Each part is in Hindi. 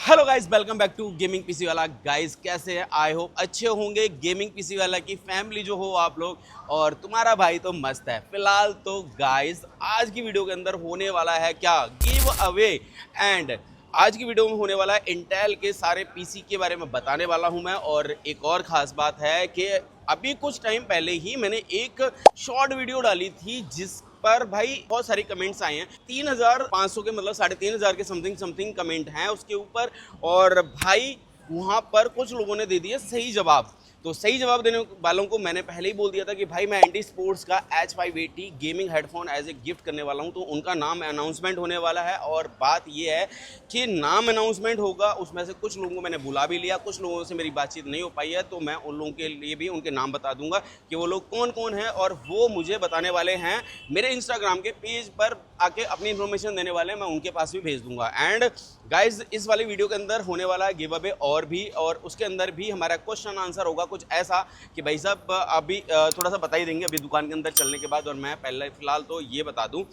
Hello guys, welcome back to gaming PC वाला। गाइस कैसे हैं? आई होप अच्छे होंगे। गेमिंग पीसी वाला की फैमिली जो हो आप लोग, और तुम्हारा भाई तो मस्त है फिलहाल। तो गाइस आज की वीडियो के अंदर होने वाला है क्या, गिव अवे। एंड आज की वीडियो में होने वाला है इंटेल के सारे पीसी के बारे में बताने वाला हूं मैं। और एक और ख़ास बात है कि अभी कुछ टाइम पहले ही मैंने एक शॉर्ट वीडियो डाली थी जिस पर भाई बहुत सारे कमेंट्स आए हैं। 3500 के मतलब 3500 के समथिंग कमेंट हैं उसके ऊपर। और भाई वहाँ पर कुछ लोगों ने दे दिए सही जवाब। तो सही जवाब देने वालों को मैंने पहले ही बोल दिया था कि भाई मैं एंटी स्पोर्ट्स का H580 gaming headphone as a gift करने वाला हूं। तो उनका नाम अनाउंसमेंट होने वाला है। और बात ये है कि नाम अनाउंसमेंट होगा, उसमें से कुछ लोगों को मैंने बुला भी लिया, कुछ लोगों से मेरी बातचीत नहीं हो पाई है। तो मैं उन लोगों के लिए भी उनके नाम बता दूंगा कि वो लोग कौन कौन हैं, और वो मुझे बताने वाले हैं मेरे इंस्टाग्राम के पेज पर आके अपनी इन्फॉर्मेशन देने वाले हैं। मैं उनके पास भी भेज दूंगा। एंड गाइज इस वाली वीडियो के अंदर होने वाला है गिव अवे और भी, और उसके अंदर भी हमारा क्वेश्चन आंसर होगा कुछ ऐसा कि भाई साहब अभी थोड़ा सा बता ही देंगे अभी दुकान के अंदर चलने के बाद। और मैं पहले फिलहाल तो ये बता दूं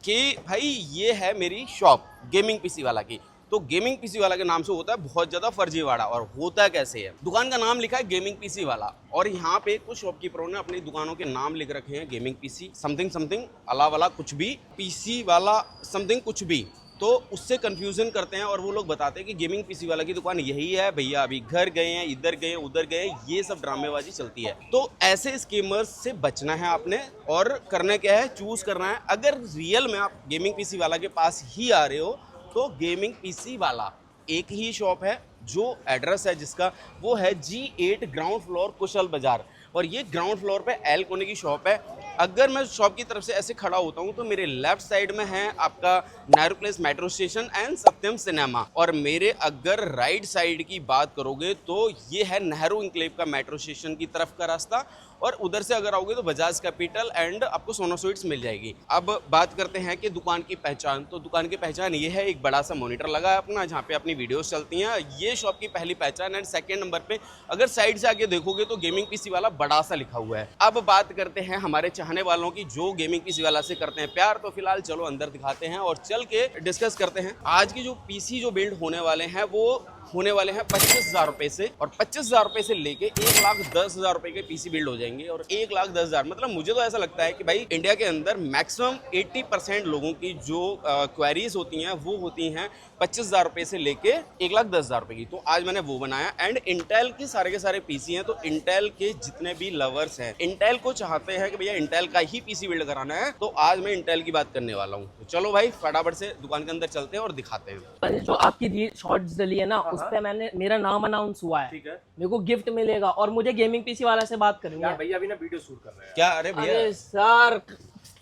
कि भाई ये है मेरी शॉप गेमिंग पीसी वाला की। तो गेमिंग पीसी वाला के नाम से होता है बहुत ज़्यादा फर्जीवाड़ा। और होता कैसे है, दुकान का नाम लिखा है गेमिंग पीसी वाला, और यहाँ पे कुछ शॉपकीपरों ने अपनी दुकानों के नाम लिख रखे हैं गेमिंग पीसी समथिंग अला वाला कुछ भी, पीसी वाला समथिंग कुछ भी। तो उससे कंफ्यूजन करते हैं और वो लोग बताते हैं कि गेमिंग पीसी वाला की दुकान यही है भैया, अभी घर गए हैं, इधर गए, उधर गए, ये सब ड्रामेबाजी चलती है। तो ऐसे स्कीमर्स से बचना है आपने, और करना क्या है, चूज करना है। अगर रियल में आप गेमिंग पीसी वाला के पास ही आ रहे हो तो गेमिंग पीसी वाला एक ही शॉप है, जो एड्रेस है जिसका वो है G8 ग्राउंड फ्लोर कुशल बाजार। और ये ग्राउंड फ्लोर पे एल कोने की शॉप है। अगर मैं शॉप की तरफ से ऐसे खड़ा होता हूँ तो मेरे लेफ्ट साइड में है आपका Nehru place metro station and Satyam cinema, और मेरे अगर राइट साइड की बात करोगे तो ये है नेहरू इंक्लेव का मेट्रो स्टेशन की तरफ का रास्ता। और उधर से अगर आओगे तो बजाज कैपिटल एंड आपको सोना स्वीट्स मिल जाएगी। अब बात करते हैं कि दुकान की पहचान। तो दुकान की पहचान ये है, एक बड़ा सा मॉनिटर लगा है अपना जहाँ पे अपनी वीडियोस चलती हैं। ये शॉप की पहली पहचान। एंड सेकंड नंबर पे अगर साइड से आगे देखोगे तो गेमिंग पीसी वाला बड़ा सा लिखा हुआ है। अब बात करते हैं हमारे चाहने वालों की जो गेमिंग पीसी वाला से करते हैं प्यार। तो फिलहाल चलो अंदर दिखाते हैं और चल के डिस्कस करते हैं। आज की जो पीसी जो बिल्ड होने वाले हैं वो होने वाले हैं 25,000 रुपए से, और 25,000 रुपए से लेके 1,10,000 रुपए के पीसी बिल्ड हो जाएंगे। और 1,10,000 मतलब मुझे तो ऐसा लगता है कि भाई इंडिया के अंदर मैक्सिमम 80% लोगों की जो क्वेरीज होती हैं वो होती हैं 25,000 रुपए से लेके 1,10,000 रुपए की। तो आज मैंने वो बनाया। एंड इंटेल के सारे पीसी हैं। तो इंटेल के जितने भी लवर्स हैं, इंटेल को चाहते हैं कि भैया इंटेल का ही पीसी बिल्ड कराना है, तो आज मैं इंटेल की बात करने वाला हूँ। तो चलो भाई फटाफट से दुकान के अंदर चलते हैं और दिखाते हैं। जो आपकी शॉर्ट्स डली है ना, उस पे मैंने मेरा नाम अनाउंस हुआ है। ठीक है, मेरे को गिफ्ट मिलेगा और मुझे गेमिंग पीसी वाला से बात करनी है। भैया अभी ना वीडियो शूट कर रहे हैं। क्या? अरे भैया, अरे सर,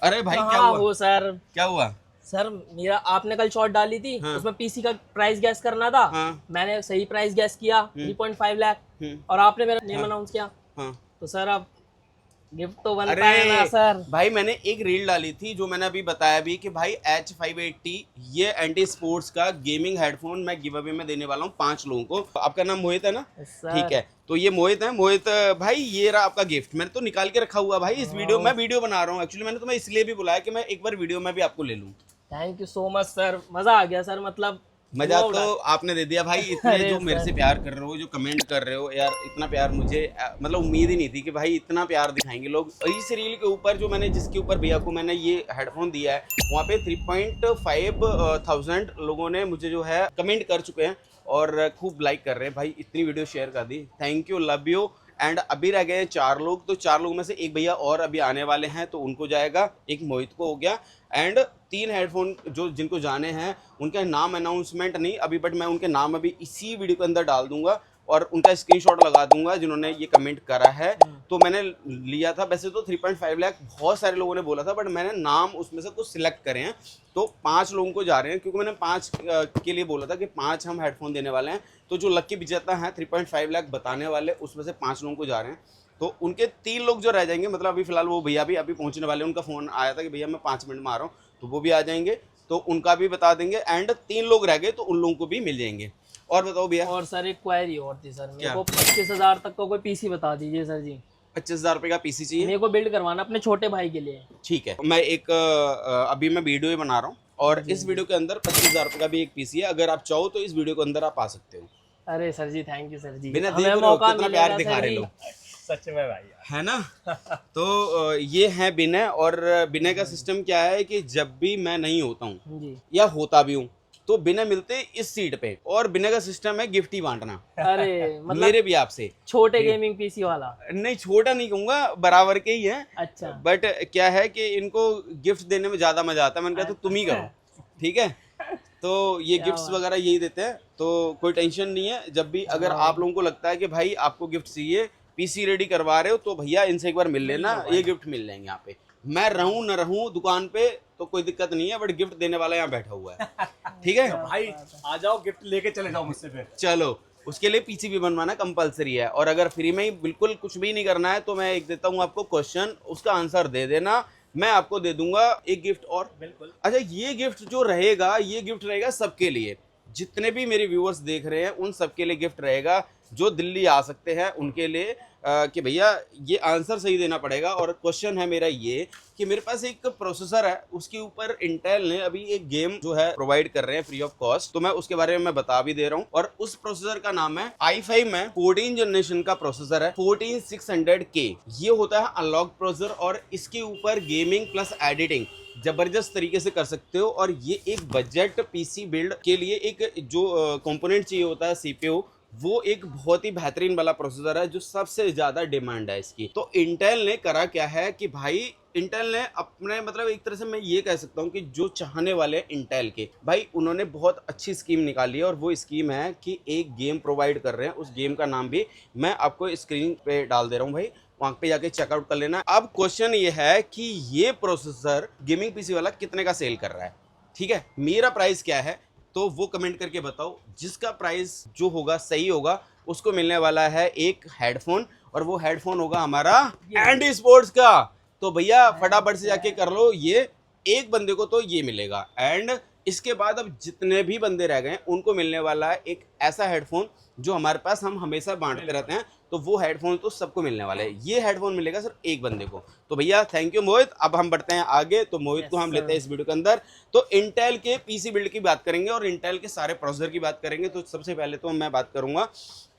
अरे भाई क्या कहाँ हुआ? हो सर? क्या हुआ? सर मेरा आपने कल शॉट डाली थी, हाँ। उसमें पीसी का प्राइस गैस करना था। हाँ। मैंने सही प्राइस गैस किया 3.5 लाख, और आपने मेरा नेम अनाउंस किया। हाँ। तो सर अब गिफ्ट तो बनता अरे है ना सर। भाई मैंने एक रील डाली थी जो मैंने अभी बताया भी कि भाई H580 ये एंटी स्पोर्ट्स का गेमिंग हेडफोन मैं गिव अवे में देने वाला हूँ 5 लोगों को। आपका नाम मोहित है ना? सर। ठीक है, तो ये मोहित है। मोहित भाई ये रहा आपका गिफ्ट, मैंने तो निकाल के रखा हुआ भाई। इस वीडियो मैं वीडियो बना रहा हूँ एक्चुअली, मैंने तुम्हें इसलिए भी बुलाया कि मैं एक बार वीडियो में भी आपको ले लूँ। Thank you so much sir, मजा आ गया सर। मतलब मजा तो आपने दे दिया भाई। इतने अरे जो मेरे से प्यार कर रहे हो, जो कमेंट कर रहे हो यार, इतना प्यार मुझे मतलब उम्मीद ही नहीं थी कि भाई इतना प्यार दिखाएंगे लोग। इस रील के ऊपर जो मैंने जिसके ऊपर भैया को मैंने ये हेडफोन दिया है, वहाँ पे 3.5 लोगों ने मुझे जो है कमेंट कर चुके हैं और खूब लाइक कर रहे हैं भाई। इतनी वीडियो शेयर कर दी, thank you, love you. And अभी रह गए 4 लोग। तो 4 लोगों में से एक भैया और अभी आने वाले हैं, तो उनको जाएगा, एक मोहित को हो गया। एंड 3 हेडफोन जो जिनको जाने हैं उनका नाम अनाउंसमेंट नहीं अभी, बट मैं उनके नाम अभी इसी वीडियो के अंदर डाल दूंगा और उनका स्क्रीनशॉट लगा दूंगा जिन्होंने ये कमेंट करा है। तो मैंने लिया था, वैसे तो 3.5 लाख बहुत सारे लोगों ने बोला था, बट मैंने नाम उसमें से कुछ सिलेक्ट करे हैं। तो 5 लोगों को जा रहे हैं, क्योंकि मैंने 5 के लिए बोला था कि 5 हम हेडफोन देने वाले हैं। तो जो लकी विजेता हैं 3.5 लाख बताने वाले, उसमें से 5 लोगों को जा रहे हैं। तो उनके 3 लोग जो रह जाएंगे, मतलब अभी फिलहाल वो भैया भी अभी पहुंचने वाले हैं। उनका फ़ोन आया था कि भैया मैं 5 मिनट में आ रहा हूँ, तो वो भी आ जाएंगे, तो उनका भी बता देंगे। एंड 3 लोग रह गए तो उन लोगों को भी मिल जाएंगे। और बताओ भैया। और सर एक क्वेरी और थी सर, मेरे क्या? को 25,000 तक का कोई पीसी बता दीजिए सर जी। 25,000 रुपये का पीसी चाहिए? मेरे को बिल्ड करवाना अपने छोटे भाई के लिए। ठीक है, मैं एक अभी मैं वीडियो ही बना रहा हूँ और इस वीडियो के अंदर 25,000 रुपये का भी एक पीसी है। अगर आप चाहो तो इस वीडियो के अंदर आप आ सकते हो। अरे sir ji, thank you sir ji, बिना देख हमें रहे हो मौका कितना मिलेगा प्यार दिखा सर रहे जी। लोग, सच में भाई यार। है ना। तो ये है विनय। और विनय का सिस्टम क्या है कि जब भी मैं नहीं होता हूँ जी। या होता भी हूँ तो विनय मिलते इस सीट पे, और विनय का सिस्टम है गिफ्ट ही बांटना। अरे मतलब मेरे भी आपसे छोटे गेमिंग पीसी वाला। नहीं, छोटा नहीं कहूंगा, बराबर के ही है। अच्छा। बट क्या है कि इनको गिफ्ट देने में ज्यादा मजा आता है। मैंने कहा तो तुम ही करो, ठीक है। तो ये क्या गिफ्ट्स बात। वगैरह यही देते हैं, तो कोई टेंशन नहीं है। जब भी अगर आप लोगों को लगता है कि भाई आपको गिफ्ट चाहिए, पीसी रेडी करवा रहे हो, तो भैया इनसे एक बार मिल लेना, ये गिफ्ट मिल जाएंगे यहाँ पे। मैं रहूं न रहूं दुकान पे तो कोई दिक्कत नहीं है, बट गिफ्ट देने वाला यहाँ बैठा हुआ है, ठीक है। भाई आ जाओ, गिफ्ट लेके चले जाओ मुझसे फिर। चलो, उसके लिए पीसी भी बनवाना कंपलसरी है। और अगर फ्री में ही बिल्कुल कुछ भी नहीं करना है तो मैं एक देता हूँ आपको क्वेश्चन, उसका आंसर दे देना, मैं आपको दे दूंगा एक गिफ्ट और। बिल्कुल। अच्छा, ये गिफ्ट जो रहेगा, ये गिफ्ट रहेगा सबके लिए, जितने भी मेरे व्यूअर्स देख रहे हैं उन सबके लिए गिफ्ट रहेगा। जो दिल्ली आ सकते हैं उनके लिए कि भैया ये आंसर सही देना पड़ेगा। और क्वेश्चन है मेरा ये कि मेरे पास एक प्रोसेसर है, उसके ऊपर इंटेल ने अभी एक गेम जो है प्रोवाइड कर रहे हैं फ्री ऑफ कॉस्ट, तो मैं उसके बारे में बता भी दे रहा हूँ। और उस प्रोसेसर का नाम है i5 में 14 जनरेशन का प्रोसेसर है, 14600K। ये होता है अनलॉक प्रोसेसर, और इसके ऊपर गेमिंग प्लस एडिटिंग जबरदस्त तरीके से कर सकते हो। और ये एक बजट पीसी बिल्ड के लिए एक जो कंपोनेंट चाहिए होता है सीपीयू, वो एक बहुत ही बेहतरीन वाला प्रोसेसर है जो सबसे ज्यादा डिमांड है इसकी। तो इंटेल ने करा क्या है कि भाई इंटेल ने अपने मतलब एक तरह से मैं ये कह सकता हूँ कि जो चाहने वाले हैं इंटेल के, भाई उन्होंने बहुत अच्छी स्कीम निकाली है। और वो स्कीम है कि एक गेम प्रोवाइड कर रहे हैं, उस गेम का नाम भी मैं आपको स्क्रीन पे डाल दे रहा हूँ भाई, वहां पे जाके चेकआउट कर लेना। अब क्वेश्चन ये है कि ये प्रोसेसर गेमिंग पीसी वाला कितने का सेल कर रहा है, ठीक है। मेरा प्राइस क्या है तो वो कमेंट करके बताओ। जिसका प्राइस जो होगा सही होगा उसको मिलने वाला है एक हेडफोन, और वो हेडफोन होगा हमारा एंडी स्पोर्ट्स का। तो भैया फटाफट से जाके कर लो, ये एक बंदे को तो ये मिलेगा। एंड इसके बाद अब जितने भी बंदे रह गए उनको मिलने वाला है एक ऐसा हेडफोन जो हमारे पास हम हमेशा बांटते रहते हैं, तो वो हेडफोन तो सबको मिलने वाला है। ये हेडफोन मिलेगा सिर्फ एक बंदे को। तो भैया थैंक यू मोहित। अब हम बढ़ते हैं आगे, तो मोहित को हम लेते हैं इस वीडियो के अंदर। तो इंटेल के पीसी बिल्ड की बात करेंगे और इंटेल के सारे प्रोसेसर की बात करेंगे। तो सबसे पहले तो मैं बात करूंगा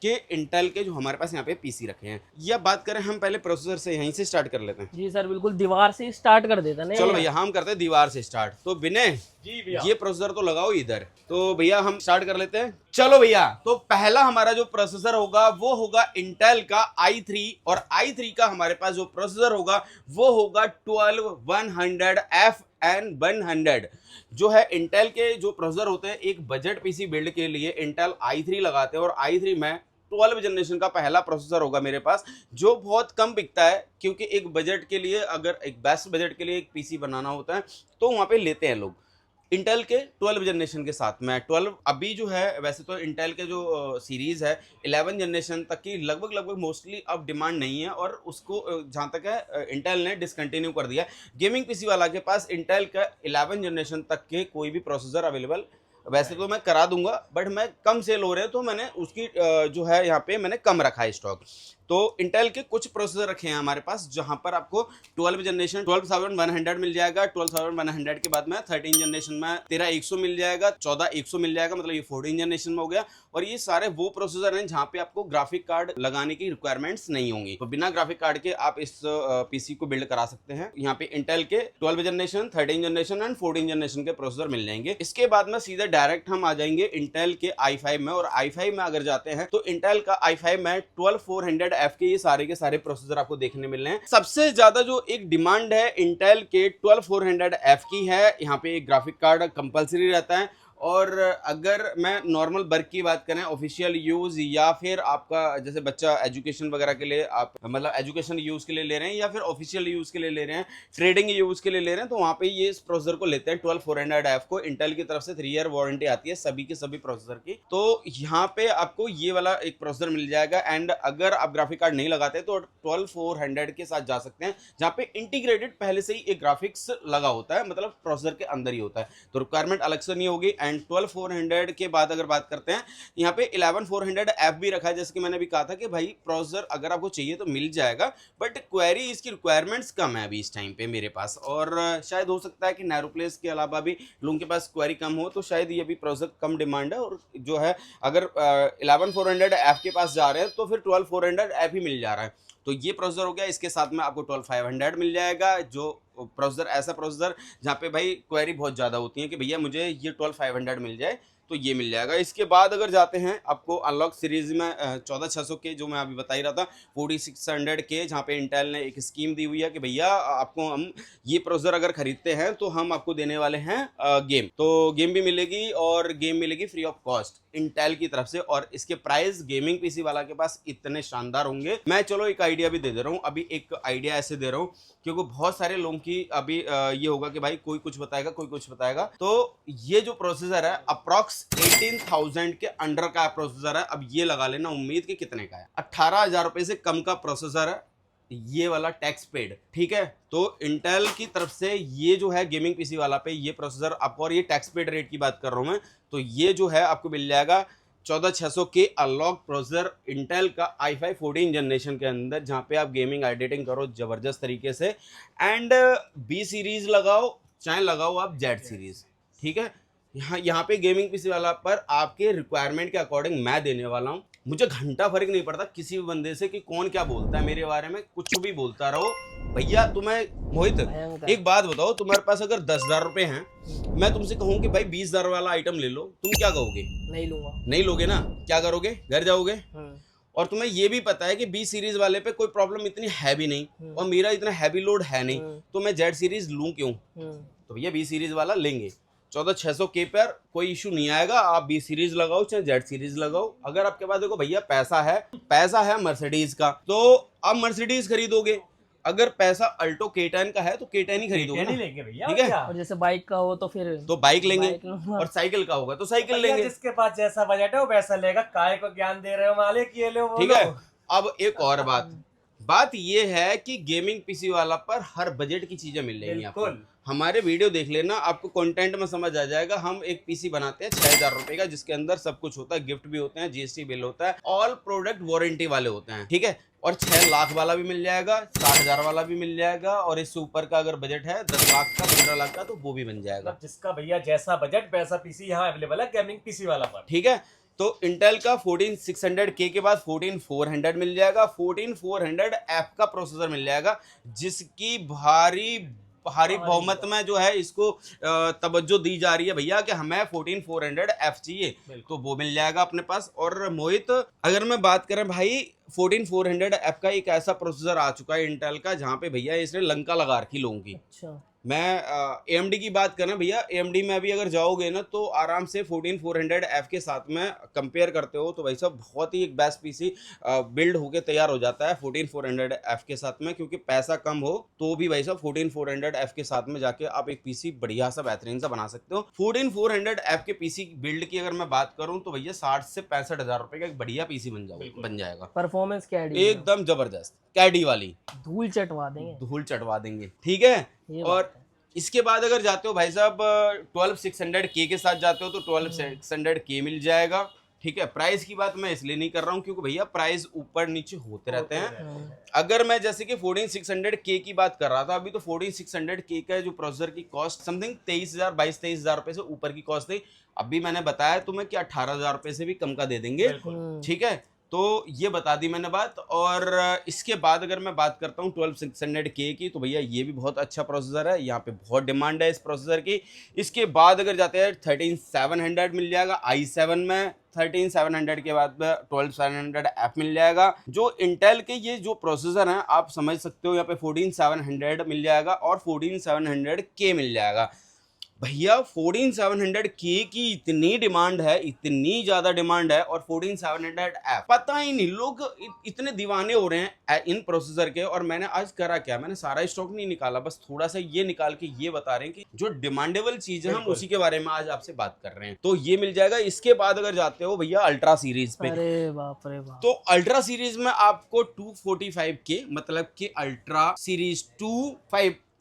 कि इंटेल के जो हमारे पास यहाँ पे पीसी रखे हैं, या बात करें हम पहले प्रोसेसर से, यहीं से स्टार्ट कर लेते हैं। जी सर, बिल्कुल दीवार से स्टार्ट कर देते हैं। चलो भैया हम करते हैं दीवार से स्टार्ट। तो विनय जी भैया, ये प्रोसेसर तो लगाओ इधर। तो भैया हम स्टार्ट कर लेते हैं। चलो भैया, तो पहला हमारा जो प्रोसेसर होगा वो होगा इंटेल का i3, और i3 का हमारे पास जो प्रोसेसर होगा वो होगा 12100F N100। जो है इंटेल के जो प्रोसेसर होते हैं एक बजट पीसी बिल्ड के लिए इंटेल i3 लगाते हैं, और i3 में 12 जनरेशन का पहला प्रोसेसर होगा मेरे पास, जो बहुत कम बिकता है, क्योंकि एक बजट के लिए, अगर एक बेस्ट बजट के लिए एक पीसी बनाना होता है तो वहाँ पे लेते हैं लोग इंटेल के 12 जनरेशन के साथ में। 12 अभी जो है, वैसे तो इंटेल के जो सीरीज़ है 11 जनरेशन तक की लगभग मोस्टली अब डिमांड नहीं है, और उसको जहाँ तक है इंटेल ने डिसकंटिन्यू कर दिया। गेमिंग पीसी वाला के पास इंटेल का 11 जनरेशन तक के कोई भी प्रोसेसर अवेलेबल वैसे तो मैं करा दूंगा, बट मैं कम सेल हो रहे हैं तो मैंने उसकी जो है यहाँ पे मैंने कम रखा है स्टॉक। तो इंटेल के कुछ प्रोसेसर रखे हैं हमारे पास जहां पर आपको 12 जनरेशन 12100 मिल जाएगा। 12100 के बाद में 13 जनरेशन में 13100 मिल जाएगा, 14100 मिल जाएगा, मतलब ये 14 जनरेशन में हो गया। और ये सारे वो प्रोसेसर हैं जहां पे आपको ग्राफिक कार्ड लगाने की रिक्वायरमेंट्स नहीं होंगी, तो बिना ग्राफिक कार्ड के आप इस पीसी को बिल्ड करा सकते हैं। यहाँ पे इंटेल के 12 जनरेशन 13 जनरेशन एंड 14 जनरेशन के प्रोसेसर मिल जाएंगे। इसके बाद में सीधे डायरेक्ट हम आ जाएंगे इंटेल के i5 में, और i5 में अगर जाते हैं तो इंटेल का i5 में 12400F के ये सारे के सारे प्रोसेसर आपको देखने मिल रहे हैं। सबसे ज्यादा जो एक डिमांड है इंटेल के 12400F की है। यहाँ पे एक ग्राफिक कार्ड कंपलसरी रहता है, और अगर मैं नॉर्मल वर्क की बात करें, ऑफिशियल यूज या फिर आपका जैसे बच्चा एजुकेशन वगैरह के लिए, आप मतलब एजुकेशन यूज के लिए ले रहे हैं या फिर ऑफिशियल यूज के लिए ले रहे हैं, ट्रेडिंग यूज के लिए ले रहे हैं, तो वहाँ पे ये इस प्रोसेसर को लेते हैं 12400F को। इंटेल की तरफ से 3 ईयर वारंटी आती है सभी के सभी प्रोसेसर की। तो यहाँ पे आपको ये वाला एक प्रोसेसर मिल जाएगा। एंड अगर आप ग्राफिक कार्ड नहीं लगाते तो 12400 के साथ जा सकते हैं, जहाँ पे इंटीग्रेटेड पहले से ही एक ग्राफिक्स लगा होता है, मतलब प्रोसेसर के अंदर ही होता है, तो रिक्वायरमेंट अलग से नहीं होगी। एंड 12400 के बाद अगर बात करते हैं यहाँ पे 11400F भी रखा है। जैसे कि मैंने भी कहा था कि भाई प्रोसेसर अगर आपको चाहिए तो मिल जाएगा, बट क्वेरी इसकी रिक्वायरमेंट्स कम है अभी इस टाइम पे मेरे पास, और शायद हो सकता है कि नैरोप्लेस के अलावा भी लोगों के पास क्वेरी कम हो, तो शायद ये भी प्रोसेसर कम डिमांड है। और जो है अगर 11400F के पास जा रहे हैं तो फिर 12400F ही मिल जा रहा है। तो ये प्रोसेसर हो गया, इसके साथ में आपको 12500 मिल जाएगा, जो प्रोसेसर ऐसा प्रोसेसर जहाँ पे भाई क्वेरी बहुत ज़्यादा होती है कि भैया मुझे ये 12500 मिल जाए, तो ये मिल जाएगा। इसके बाद अगर जाते हैं आपको अनलॉक सीरीज में 14600 के, जो मैं अभी बता ही रहा था, 4600 के, जहाँ पे इंटेल ने एक स्कीम दी हुई है कि भैया आपको हम ये प्रोसेसर अगर खरीदते हैं तो हम आपको देने वाले हैं गेम, तो गेम भी मिलेगी और गेम मिलेगी फ्री ऑफ कॉस्ट इंटेल की तरफ से। और इसके प्राइस गेमिंग पीसी वाला के पास इतने शानदार होंगे। मैं चलो एक आइडिया भी दे रहा हूँ, अभी एक आइडिया ऐसे दे रहा हूँ क्योंकि बहुत सारे लोगों की अभी ये होगा कि भाई कोई कुछ बताएगा कोई कुछ बताएगा। तो ये जो प्रोसेसर है अप्रॉक्स 18,000 के अंडर का प्रोसेसर है। अब ये लगा लेना उम्मीद कि कितने का है, 18,000 रुपए से कम का प्रोसेसर है ये वाला टैक्स पेड, ठीक है। तो इंटेल की तरफ से ये जो है गेमिंग पीसी वाला पे ये प्रोसेसर आपको, और ये टैक्स पेड रेट की बात कर रहा हूं मैं, तो ये जो है आपको मिल जाएगा 14600 के अनलॉक प्रोसेसर इंटेल का i5 14 जनरेशन के अंदर, जहां पे आप गेमिंग एडिटिंग करो जबरदस्त तरीके से। एंड बी सीरीज लगाओ चाहे लगाओ आप जेड सीरीज, ठीक है। यहाँ पे गेमिंग पीसी वाला पर आपके रिक्वायरमेंट के अकॉर्डिंग मैं देने वाला हूँ। मुझे घंटा फर्क नहीं पड़ता किसी भी बंदे से कि कौन क्या बोलता है मेरे बारे में, कुछ भी बोलता रहो भैया। तुम्हें मोहित एक बात बताओ, तुम्हारे पास अगर 10,000 रुपए हैं, मैं तुमसे कहूँ कि भाई 20,000 वाला आइटम ले लो, तुम क्या कहोगे? नहीं लूंगा। नहीं लोगे ना, क्या करोगे? घर जाओगे। और तुम्हें ये भी पता है कि बी सीरीज वाले पे कोई प्रॉब्लम इतनी हैवी नहीं और मेरा इतना हैवी लोड है नहीं, तो मैं जेड सीरीज लूं क्यों? तो भैया बी सीरीज वाला लेंगे। 14600 के पर कोई इशू नहीं आएगा, आप बी सीरीज लगाओ चाहे जेड सीरीज लगाओ। अगर आपके पास देखो भैया पैसा है मर्सिडीज का, तो आप मर्सिडीज खरीदोगे। अगर पैसा अल्टो K10 का है तो K10 ही खरीदोगे ना, लेंगे भैया, ठीक है। और जैसे बाइक का हो तो फिर तो बाइक लेंगे, और साइकिल का होगा तो साइकिल लेंगे। जिसके पास जैसा बजट है वो वैसा लेगा। काय को ज्ञान दे रहे हो मालिक, ये लो ठीक है। अब एक और बात ये है कि गेमिंग पीसी वाला पर हर बजट की चीजें मिल जाएंगी आपको। हमारे वीडियो देख लेना, आपको कंटेंट में समझ आ जाएगा। हम एक पीसी बनाते हैं 6,000 रुपए का, जिसके अंदर सब कुछ होता है, गिफ्ट भी होते हैं, जीएसटी बिल होता है, ऑल प्रोडक्ट वारंटी वाले होते हैं, ठीक है। और 6 लाख वाला भी मिल जाएगा, 60,000 वाला भी मिल जाएगा, और इससे ऊपर का अगर बजट है 10 लाख का 15 लाख का तो वो भी बन जाएगा। जिसका भैया जैसा बजट वैसा पीसी यहाँ अवेलेबल है गेमिंग पीसी वाला पर, ठीक है। तो इंटेल का 14600K के बाद 14400 मिल जाएगा, 14400F का प्रोसेसर मिल जाएगा, जिसकी भारी बहुमत में जो है इसको तवज्जो दी जा रही है भैया कि हमें 14400F चाहिए, तो वो मिल जाएगा अपने पास। और मोहित अगर मैं बात करें भाई 14400F का एक ऐसा प्रोसेसर आ चुका है इंटेल का, जहाँ पे भैया इसने लंका लगा रखी लोगों की। अच्छा। मैं AMD की बात करें भैया, AMD में अभी अगर जाओगे ना तो आराम से 14400F के साथ में कंपेयर करते हो तो भाई साहब बहुत ही एक बेस्ट पीसी बिल्ड होके तैयार हो जाता है 14400F के साथ में, क्योंकि पैसा कम हो तो भी भाई साहब 14400F के साथ में जाके आप एक पीसी बढ़िया सा बेहतरीन सा बना सकते हो। 14400F के पीसी बिल्ड की अगर मैं बात करूं तो भैया 60 से 65,000 रुपए का एक बढ़िया पीसी बन जाएगा। परफॉर्मेंस कैडी एकदम जबरदस्त, कैडी वाली धूल चटवा देंगे, ठीक है। और इसके बाद अगर जाते हो भाई साहब 12600K के साथ जाते हो तो 12600K मिल जाएगा, ठीक है। प्राइस की बात मैं इसलिए नहीं कर रहा हूँ क्योंकि भैया प्राइस ऊपर नीचे होते रहते हैं। अगर मैं जैसे कि 14600K की बात कर रहा था अभी, तो 14600K का जो प्रोसेसर की कॉस्ट समथिंग 23,000 रुपए से ऊपर की कॉस्ट थी। अभी मैंने बताया तुम्हें कि 18,000 रुपए से भी कम का दे देंगे, ठीक है। तो ये बता दी मैंने बात। और इसके बाद अगर मैं बात करता हूँ 12600K की, तो भैया ये भी बहुत अच्छा प्रोसेसर है, यहाँ पे बहुत डिमांड है इस प्रोसेसर की। इसके बाद अगर जाते हैं 13700 मिल जाएगा i7 में, 13700 के बाद 12700F मिल जाएगा। जो इंटेल के ये जो प्रोसेसर हैं आप समझ सकते हो, यहाँ पे 14700 मिल जाएगा और 14700K मिल जाएगा। भैया 14700K की इतनी डिमांड है, इतनी ज्यादा डिमांड है, और 14700F पता ही नहीं लोग इतने दीवाने हो रहे हैं इन प्रोसेसर के। और मैंने आज करा क्या, मैंने सारा स्टॉक नहीं निकाला, बस थोड़ा सा ये निकाल के ये बता रहे हैं कि जो डिमांडेबल चीज है हम उसी के बारे में आज आपसे बात कर रहे हैं। तो ये मिल जाएगा। इसके बाद अगर जाते हो भैया अल्ट्रा सीरीज पे, अरे बाप रे बाप, तो अल्ट्रा सीरीज में आपको 245K मतलब कि अल्ट्रा सीरीज 2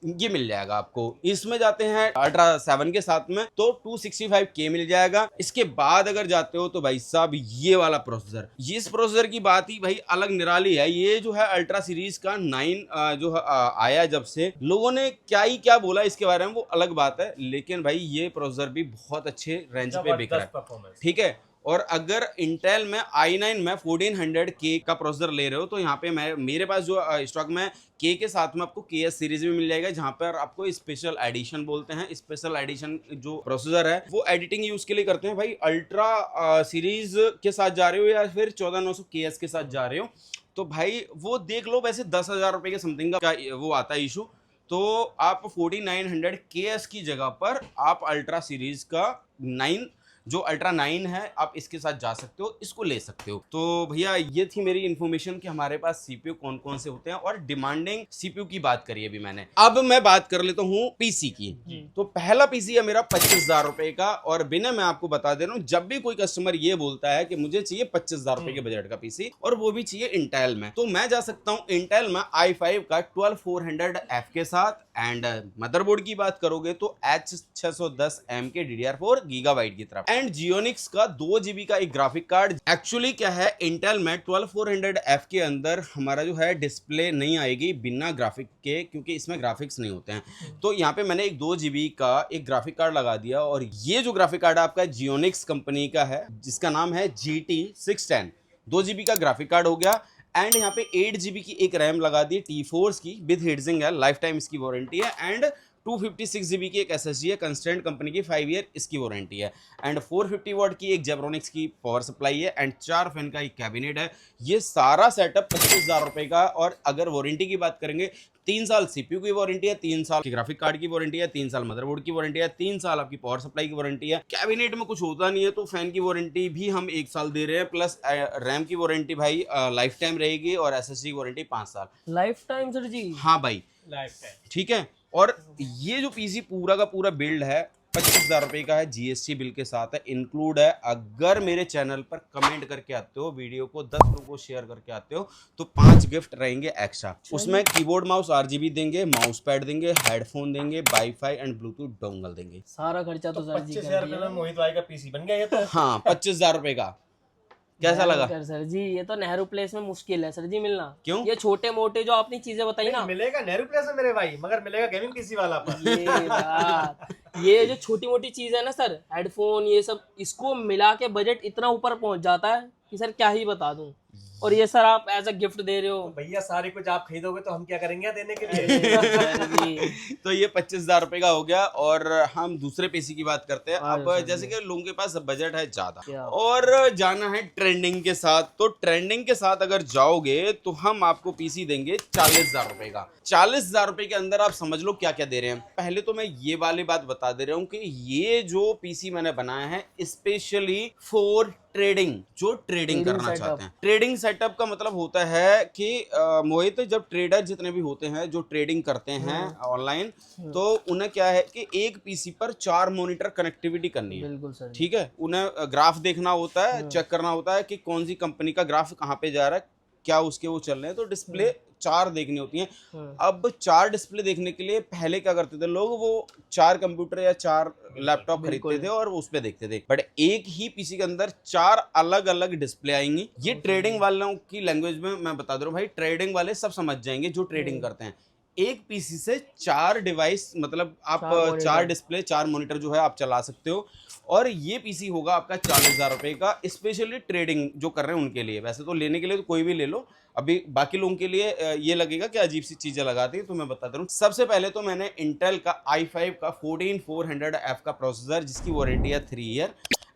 ये मिल जाएगा आपको। इसमें जाते हैं अल्ट्रा 7 के साथ में तो 265K मिल जाएगा। इसके बाद अगर जाते हो तो भाई साहब ये वाला प्रोसेसर, इस प्रोसेसर की बात ही भाई अलग निराली है। ये जो है अल्ट्रा सीरीज का 9 जो आया, जब से लोगों ने क्या ही क्या बोला इसके बारे में वो अलग बात है, लेकिन भाई ये प्रोसेसर भी बहुत अच्छे रेंज पे बिक रहा है, ठीक है। और अगर इंटेल में i9 में 1400K का प्रोसेसर ले रहे हो तो यहाँ पे मेरे पास जो स्टॉक में K के साथ में आपको KS सीरीज भी मिल जाएगा, जहाँ पर आपको स्पेशल एडिशन बोलते हैं। स्पेशल एडिशन जो प्रोसेसर है वो एडिटिंग यूज के लिए करते हैं। भाई अल्ट्रा सीरीज के साथ जा रहे हो या फिर 14900 KS के साथ जा रहे हो तो भाई वो देख लो, वैसे 10,000 रुपए के समथिंग का वो आता है इशू। तो आप 4900 KS की जगह पर आप अल्ट्रा सीरीज का 9 जो अल्ट्रा 9 है आप इसके साथ जा सकते हो, इसको ले सकते हो। तो भैया ये थी मेरी इन्फॉर्मेशन कि हमारे पास सीपीयू कौन कौन से होते हैं और डिमांडिंग सीपीयू की बात करी अभी मैंने। अब मैं बात कर लेता हूँ पीसी की। तो पहला पीसी है मेरा 25,000 रुपए का, और बिना मैं आपको बता दे रहा हूँ, जब भी कोई कस्टमर ये बोलता है कि मुझे चाहिए 25,000 रुपए के बजट का पीसी और वो भी चाहिए इंटेल में, तो मैं जा सकता हूँ इंटेल में i5 का 12400F के साथ। एंड मदरबोर्ड की बात करोगे तो H610M के DDR4 गीगाबाइट की तरफ, एंड जियोनिक्स का 2 GB का एक ग्राफिक कार्ड। एक्चुअली क्या है, इंटेल में 12400F के अंदर हमारा जो है डिस्प्ले नहीं आएगी बिना ग्राफिक के, क्योंकि इसमें ग्राफिक्स नहीं होते हैं। तो यहाँ पे मैंने एक 2 GB का एक ग्राफिक कार्ड लगा दिया, और ये जो ग्राफिक कार्ड आपका जियोनिक्स कंपनी का है जिसका नाम है GT610, 2 GB का ग्राफिक कार्ड हो गया। एंड यहाँ पे 8 GB की एक रैम लगा दी T4 की विद हीटसिंक है, लाइफ टाइम इसकी वारंटी है। एंड 256 GB की एक SSD है, कंस्टेंट कंपनी की, 5 ईयर इसकी वारंटी है। एंड 450 वाट की एक जेब्रोनिक्स की पावर सप्लाई है, एंड 4 फैन का एक कैबिनेट है। ये सारा सेटअप 25,000 रुपए का। और अगर वारंटी की बात करेंगे, 3 साल सीपीयू की वारंटी है, 3 साल की ग्राफिक कार्ड की वारंटी है, 3 साल मदरबोर्ड की वारंटी है, 3 साल आपकी पावर सप्लाई की वारंटी है। कैबिनेट में कुछ होता नहीं है तो फैन की वारंटी भी हम 1 साल दे रहे हैं, प्लस रैम की वारंटी भाई लाइफ टाइम रहेगी, और SSD की वारंटी 5 साल लाइफ टाइम सर जी। हाँ भाई लाइफ टाइम, ठीक है। और ये जो पीसी पूरा का पूरा बिल्ड है 25,000 रुपए का है, GST बिल के साथ है, इंक्लूड है। अगर मेरे चैनल पर कमेंट करके आते हो, वीडियो को 10 लोगों को शेयर करके आते हो तो 5 गिफ्ट रहेंगे एक्स्ट्रा। उसमें कीबोर्ड माउस RGB देंगे, माउस पैड देंगे, हेडफोन देंगे, वाईफाई एंड ब्लूटूथ डोंगल देंगे। सारा खर्चा तो सर जी 25,000 रुपए में मोहित भाई का पीसी बन गया ये तो। हाँ 25,000 रुपए का। कैसा लगा सर जी? ये तो नेहरू प्लेस में मुश्किल है सर जी मिलना। क्यों? ये छोटे मोटे जो आपने चीजें बताई ना, मिलेगा नेहरू प्लेस में मेरे भाई, मगर मिलेगा गेमिंग पीसी वाला पर। ये बात, ये जो छोटी मोटी चीज है ना सर, हेडफोन ये सब, इसको मिला के बजट इतना ऊपर पहुंच जाता है कि सर क्या ही बता दूं। और ये सर आप एज अ गिफ्ट दे रहे हो। भैया सारी कुछ आप खरीदोगे तो हम क्या करेंगे देने के लिए। तो ये 25,000 रुपए का हो गया। और हम दूसरे पीसी की बात करते हैं। अब हाँ, जैसे कि लोगों के पास बजट है ज्यादा क्या? और जाना है ट्रेंडिंग के साथ, तो ट्रेंडिंग के साथ अगर जाओगे तो हम आपको पीसी देंगे 40,000 रुपए का। 40,000 रुपए के अंदर आप समझ लो क्या क्या दे रहे हैं। पहले तो मैं ये वाली बात बता दे रहा हूँ कि ये जो पीसी मैंने बनाया है स्पेशली फॉर ट्रेडिंग, जो ट्रेडिंग करना चाहते हैं। ट्रेडिंग सेटअप का मतलब होता है कि मोहित, जब ट्रेडर जितने भी होते हैं जो ट्रेडिंग करते हैं ऑनलाइन, तो उन्हें क्या है कि एक पीसी पर 4 मॉनिटर कनेक्टिविटी करनी है। बिल्कुल सर। ठीक है, उन्हें ग्राफ देखना होता है, चेक करना होता है कि कौन सी कंपनी का ग्राफ कहाँ पे जा रहा है, क्या उसके वो चल रहे हैं। तो डिस्प्ले 4 देखनी होती हैं। अब 4 डिस्प्ले देखने के लिए पहले क्या करते थे लोग, वो 4 कंप्यूटर या 4 लैपटॉप खरीदते थे और उस पे देखते थे। बट एक ही पीसी के अंदर 4 अलग अलग डिस्प्ले आएंगी। ये ट्रेडिंग वालों की लैंग्वेज में मैं बता दे रहा हूँ भाई, ट्रेडिंग वाले सब समझ जाएंगे जो ट्रेडिंग करते हैं। एक पीसी से 4 डिवाइस, मतलब आप 4 डिस्प्ले 4 मॉनिटर जो है आप चला सकते हो। और ये पीसी होगा आपका 40,000 रुपए का, स्पेशली ट्रेडिंग जो कर रहे हैं उनके लिए। वैसे तो लेने के लिए तो कोई भी ले लो, अभी बाकी लोगों के लिए ये लगेगा कि अजीब सी चीजें लगाती है, तो मैं बताता हूँ। सबसे पहले तो मैंने इंटेल का i5 का 14400F का प्रोसेसर जिसकी वारंटी है 3 ईयर,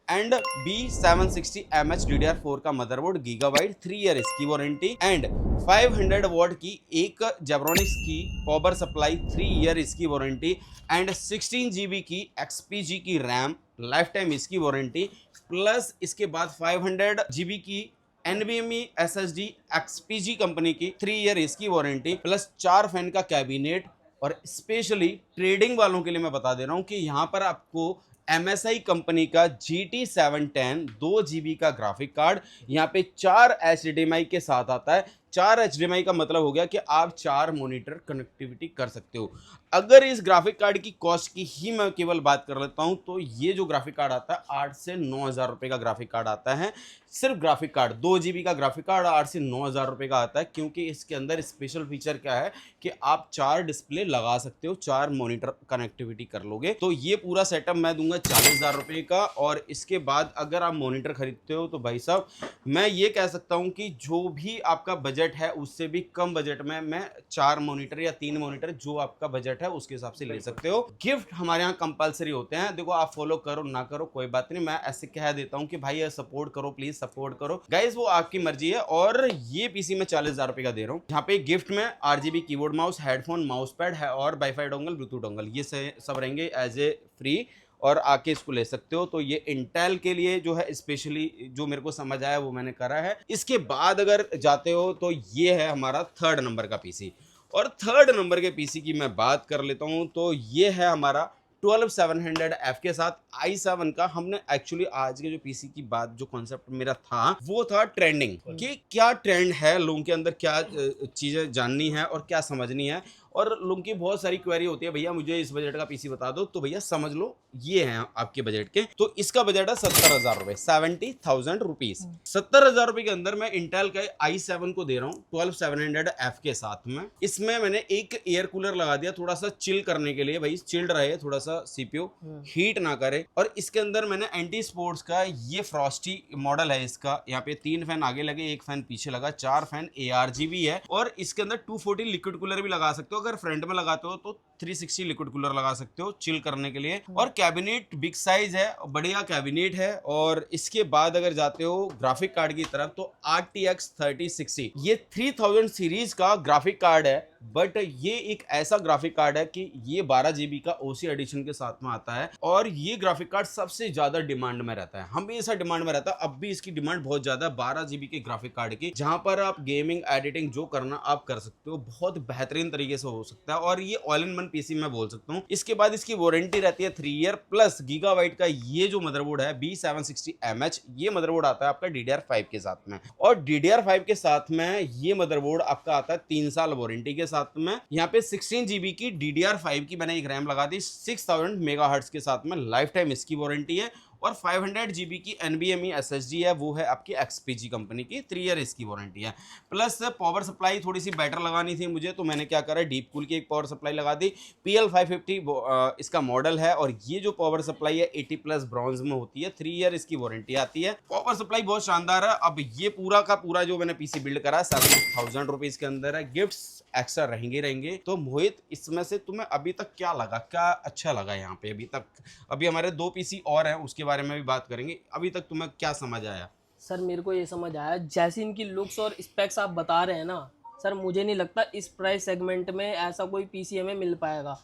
एंड B760MH DDR4 का मदरबोर्ड गीगाबाइट 3 ईयर इसकी वारंटी, एंड 500 वॉट की एक जेब्रोनिक्स की पावर सप्लाई 3 ईयर इसकी वारंटी, एंड 16 GB की XPG की रैम लाइफ टाइम इसकी वारंटी, प्लस इसके बाद 500 GB की NVMe SSD XPG कंपनी की 3 ईयर इसकी वारंटी, प्लस 4 फैन का कैबिनेट। और स्पेशली ट्रेडिंग वालों के लिए मैं बता दे रहा हूं कि यहाँ पर आपको MSI कंपनी का GT710 2 GB का ग्राफिक कार्ड, यहाँ पे 4 HDMI के साथ आता है, 4 HDMI का मतलब हो गया कि आप 4 मॉनिटर कनेक्टिविटी कर सकते हो। अगर इस ग्राफिक कार्ड की कॉस्ट की ही मैं केवल बात कर लेता हूं तो ये जो ग्राफिक कार्ड आता है 8 से 9,000 रुपए का ग्राफिक कार्ड आता है। सिर्फ ग्राफिक कार्ड 2 GB का ग्राफिक कार्ड 8 से 9,000 रुपए का आता है, क्योंकि इसके अंदर स्पेशल फीचर क्या है कि आप 4 डिस्प्ले लगा सकते हो, 4 मॉनिटर कनेक्टिविटी कर लोगे। तो ये पूरा सेटअप मैं दूंगा 40,000 रुपए का। और इसके बाद अगर आप मॉनिटर खरीदते हो तो भाई साहब मैं ये कह सकता हूं कि जो भी आपका बजट है उससे भी कम बजट में मैं 4 मॉनिटर या 3 मॉनिटर जो आपका बजट है उसके हिसाब से ले सकते हो। गिफ्ट हमारे यहाँ कंपलसरी होते हैं। देखो आप फॉलो करो ना करो कोई बात नहीं, मैं ऐसे कह देता हूँ कि भाई ये सपोर्ट करो, प्लीज सपोर्ट करो गाइस, वो आपकी मर्जी है। और ये पीसी मैं 40,000 रुपए का दे रहा हूँ। यहाँ पे गिफ्ट में RGB keyboard mouse, headphone, mouse pad है और वाईफाई डोंगल, ब्लूटूथ डोंगल, ये सब रहेंगे एज ए फ्री और आके इसको ले सकते हो। तो ये इंटेल के लिए जो है स्पेशली जो मेरे को समझ आया वो मैंने करा है। इसके बाद अगर जाते हो तो ये है हमारा 3rd नंबर का पीसी। और 3rd नंबर के पीसी की मैं बात कर लेता हूं तो ये है हमारा 12700F के साथ i7 का। हमने एक्चुअली आज के जो पीसी की बात, जो कॉन्सेप्ट मेरा था वो था ट्रेंडिंग, कि क्या ट्रेंड है लोगों के अंदर, क्या चीजें जाननी है और क्या समझनी है। और लोगों की बहुत सारी क्वेरी होती है, भैया मुझे इस बजट का पीसी बता दो। तो भैया समझ लो ये है आपके बजट के। तो इसका बजट है 70,000 रुपए, 70,000 रुपीज। 70,000 रुपए के अंदर मैं इंटेल के i7 को दे रहा हूँ 12700F के साथ में। इसमें मैंने एक एयर कूलर लगा दिया थोड़ा सा चिल करने के लिए, भाई चिल्ड रहे थोड़ा सा, CPU हीट ना करे। और इसके अंदर मैंने एंटी स्पोर्ट्स का ये फ्रॉस्टी मॉडल है इसका। यहाँ पे 3 फैन आगे लगे, 1 फैन पीछे लगा, 4 फैन ARGB है। और इसके अंदर 240 लिक्विड कूलर भी लगा सकते हो। अगर फ्रंट में लगाते हो तो 360 लिक्विड कूलर लगा सकते हो चिल करने के लिए। और कैबिनेट बिग साइज है, बढ़िया कैबिनेट है। और इसके बाद अगर जाते हो ग्राफिक कार्ड की तरफ तो RTX 3060 ये 3000 सीरीज का ग्राफिक कार्ड है। बट ये एक ऐसा ग्राफिक कार्ड है कि ये 12 GB का OC एडिशन के साथ में आता है। और ये ग्राफिक कार्ड सबसे ज्यादा डिमांड में रहता है, हमेशा डिमांड में रहता है। अब भी इसकी डिमांड बहुत ज्यादा है 12 GB के ग्राफिक कार्ड की, जहां पर आप गेमिंग एडिटिंग जो करना आप कर सकते हो, बहुत बेहतरीन तरीके से हो सकता है। और ये ऑल इन वन पीसी मैं बोल सकता हूँ। इसके बाद इसकी वारंटी रहती है 3 ईयर प्लस गीगाबाइट का ये जो मदरबोर्ड है B760MH, ये मदरबोर्ड आता है आपका DDR5 के साथ में। और DDR5 के साथ में ये मदरबोर्ड आपका आता है 3 साल वारंटी के साथ में। यहाँ पे 16 GB की DDR5 की मैंने एक रैम लगा दी 6000 मेगाहर्ट्ज के साथ में, लाइफ टाइम इसकी वारंटी है। और 500 GB की NVMe SSD है, वो है आपकी XPG कंपनी की, 3 ईयर इसकी वारंटी है। प्लस पावर सप्लाई थोड़ी सी बेटर लगानी थी मुझे, तो मैंने क्या करा, डीप कूल की एक पावर सप्लाई लगा दी। PL550 इसका मॉडल है। और ये जो पावर सप्लाई है 80+ ब्रॉन्ज में होती है, 3 ईयर इसकी वारंटी आती है। पावर सप्लाई बहुत शानदार है। अब ये पूरा का पूरा जो मैंने पीसी बिल्ड करा 70,000 रुपीज के अंदर है। गिफ्ट्स एक्स्ट्रा रहेंगे। तो मोहित इसमें से तुम्हें अभी तक क्या लगा, क्या अच्छा लगा यहाँ पे अभी तक? अभी हमारे 2 पीसी और हैं, उसके बारे में भी बात करेंगे। अभी तक तुम्हें क्या समझ आया? सर मेरे को ये समझ आया, जैसे इनकी लुक्स और स्पेक्स आप बता रहे हैं ना सर, मुझे नहीं लगता इस प्राइस सेगमेंट में ऐसा कोई पीसी हमें मिल पाएगा।